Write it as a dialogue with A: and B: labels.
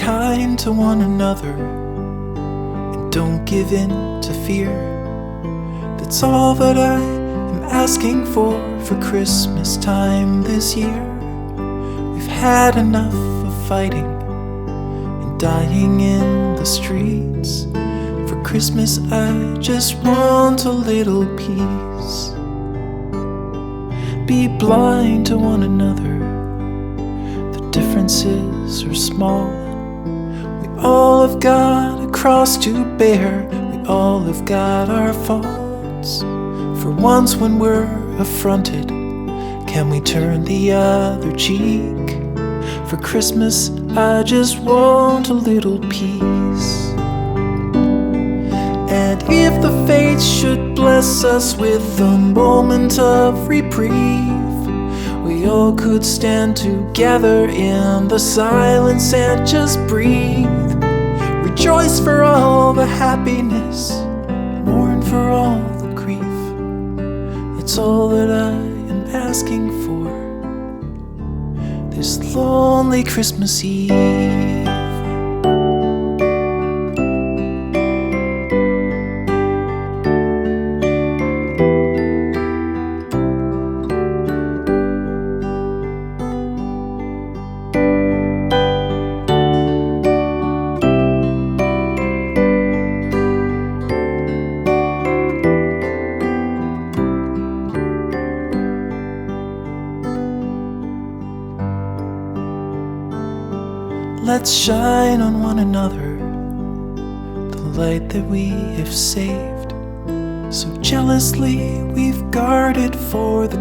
A: kind to one another and don't give in to fear. That's all that I am asking for Christmas time this year. We've had enough of fighting and dying in the streets. For Christmas I just want a little peace. Be blind to one another, the differences are small. We all have got a cross to bear, we all have got our faults. For once when we're affronted, can we turn the other cheek? For Christmas I just want a little peace. And if the fates should bless us with a moment of reprieve, we all could stand together in the silence and just breathe. Rejoice for all the happiness, mourn for all the grief. It's all that I am asking for this lonely Christmas Eve. Let's shine on one another the light that we have saved, so jealously we've guarded for the